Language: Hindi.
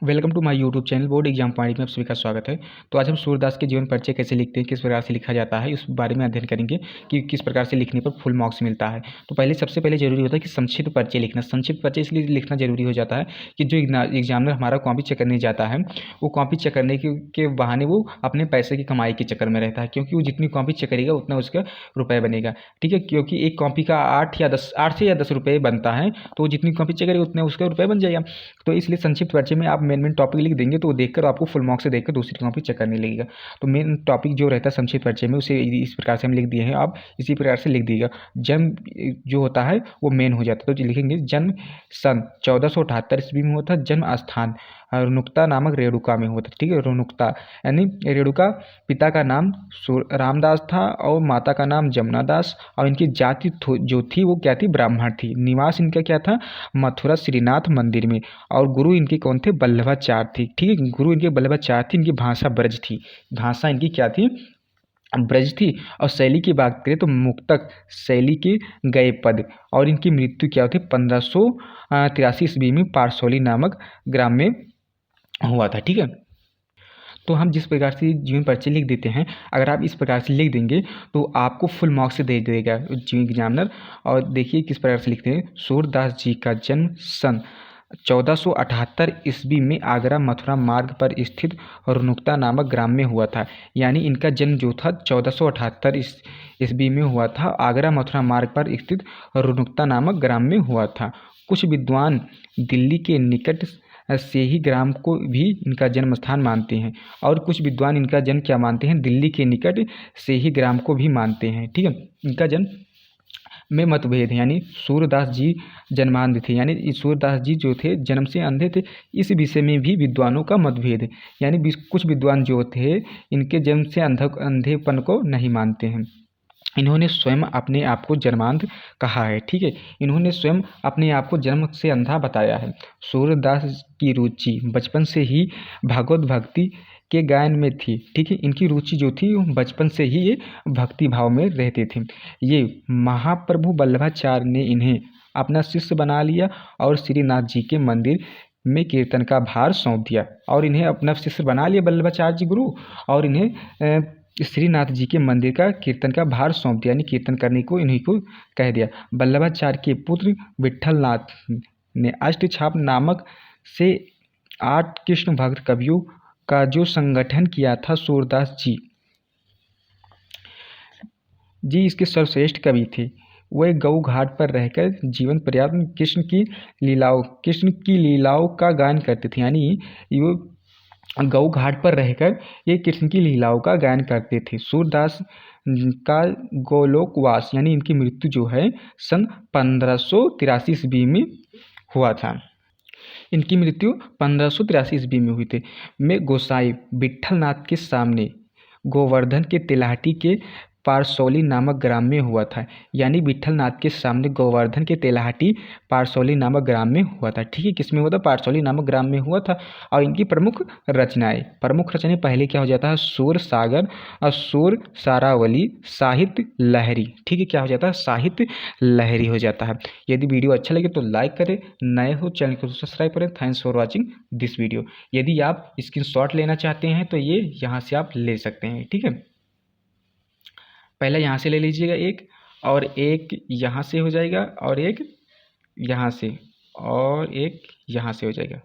Welcome to my YouTube channel board exam point में आप सभी का स्वागत है। तो आज हम सूरदास के जीवन परिचय कैसे लिखते हैं, किस प्रकार से लिखा जाता है, इस बारे में अध्ययन करेंगे कि किस प्रकार से लिखने पर फुल मार्क्स मिलता है। तो सबसे पहले जरूरी होता है कि संक्षिप्त परिचय लिखना। संक्षिप्त परिचय इसलिए लिखना जरूरी हो जाता है कि जो एग्जामिनर हमारा कॉपी चेक करने जाता है, वो कॉपी चेक करने के बहाने वो अपने पैसे की कमाई के चक्कर में रहता है, क्योंकि वो जितनी कॉपी चेक करेगा उतना उसका रुपये बनेगा। ठीक है, क्योंकि एक कॉपी का 8 से 10 रुपये बनता है, तो वो जितनी कॉपी चेक करेगा उतना उसका रुपये बन जाएगा। तो इसलिए संक्षिप्त परिचय में आप मेन टॉपिक लिख देंगे, तो वो देखकर आपको फुल मार्क्स से देखकर दूसरी कॉपी चेक करने लगेगा। तो मेन टॉपिक जो रहता है संक्षिप्त परिचय में, उसे इस प्रकार से हम लिख दिए हैं, आप इसी प्रकार से लिख दीजिएगा। जन्म जो होता है वो मेन हो जाता है, तो लिखेंगे जन्म सन 1478 ईस्वी में हुआ था। जन्म स्थान रुनुक्ता नामक रेणुका में हुआ था। ठीक है, रुनुक्ता यानी रेणुका। पिता का नाम रामदास था और माता का नाम जमुना दास, और इनकी जाति जो थी वो क्या थी, ब्राह्मण थी। निवास इनका क्या था, मथुरा श्रीनाथ मंदिर में। और गुरु इनके कौन थे, वल्लभाचार्य थी। ठीक है, गुरु इनके वल्लभाचार्य थी। इनकी भाषा ब्रज थी, भाषा इनकी क्या थी, ब्रज थी। और शैली की बात करें तो मुक्तक शैली के गए पद। और इनकी मृत्यु क्या होती, 1583 ईस्वी में पारसौली नामक ग्राम में हुआ था। ठीक है, तो हम जिस प्रकार से जीवन परिचय लिख देते हैं, अगर आप इस प्रकार से लिख देंगे तो आपको फुल मार्क्स दे देगा एग्जामिनर। और देखिए किस प्रकार से लिखते हैं। सूरदास जी का जन्म सन 1478 ईस्वी में आगरा मथुरा मार्ग पर स्थित रुनुक्ता नामक ग्राम में हुआ था। यानी इनका जन्म जो था 1478 ईस्वी में हुआ था, आगरा मथुरा मार्ग पर स्थित रुनुक्ता नामक ग्राम में हुआ था। कुछ विद्वान दिल्ली के निकट से ही ग्राम को भी इनका जन्म स्थान मानते हैं, और कुछ विद्वान इनका जन्म क्या मानते हैं, दिल्ली के निकट से ही ग्राम को भी मानते हैं। ठीक है, इनका जन्म में मतभेद है, यानी सूरदास जी जन्मांध थे, यानी सूरदास जी जो थे जन्म से अंधे थे, इस विषय में भी विद्वानों का मतभेद है। यानी कुछ विद्वान जो थे इनके जन्म से अंधेपन को नहीं मानते हैं। इन्होंने स्वयं अपने आप को जन्मांध कहा है। ठीक है, इन्होंने स्वयं अपने आप को जन्म से अंधा बताया है। सूरदास की रुचि बचपन से ही भागवत भक्ति के गायन में थी। ठीक है, इनकी रुचि जो थी बचपन से ही ये भक्ति भाव में रहते थे। ये महाप्रभु वल्लभाचार्य ने इन्हें अपना शिष्य बना लिया और श्रीनाथ जी के मंदिर में कीर्तन का भार सौंप दिया। और इन्हें अपना शिष्य बना लिया वल्लभाचार्य जी गुरु, और इन्हें श्रीनाथ जी के मंदिर का कीर्तन का भार सौंप दिया, यानी कीर्तन करने को इन्हीं को कह दिया। वल्लभाचार्य के पुत्र विट्ठलनाथ ने अष्टछाप नामक से 8 कृष्ण भक्त कवियों का जो संगठन किया था, सूरदास जी इसके सर्वश्रेष्ठ कवि थे। वह गऊ घाट पर रहकर जीवन पर्यंत कृष्ण की लीलाओं का गायन करते थे। यानी ये गऊ घाट पर रहकर ये कृष्ण की लीलाओं का गायन करते थे। सूरदास का गोलोकवास यानी इनकी मृत्यु जो है सन 1583 ईस्वी में हुआ था। इनकी मृत्यु 1583 ईस्वी में हुई थी। में गोसाई विट्ठलनाथ के सामने गोवर्धन के तिलाहटी के पारसौली नामक ग्राम में हुआ था। यानी विट्ठलनाथ के सामने गोवर्धन के तिलाहटी पारसौली नामक ग्राम में हुआ था। ठीक है, किस में हुआ था, पारसौली नामक ग्राम में हुआ था। और इनकी प्रमुख रचनाएं पहले क्या हो जाता है, सूर सागर और सूर सारावली साहित्य लहरी। ठीक है, क्या हो जाता है, साहित्य लहरी हो जाता है। यदि वीडियो अच्छा लगे तो लाइक करें, नए हो चैनल को सब्सक्राइब करें। Thanks for watching this video. यदि आप स्क्रीनशॉट लेना चाहते हैं तो ये यहाँ से आप ले सकते हैं। ठीक है, पहले यहाँ से ले लीजिएगा एक, और एक यहाँ से हो जाएगा, और एक यहाँ से, और एक यहाँ से हो जाएगा।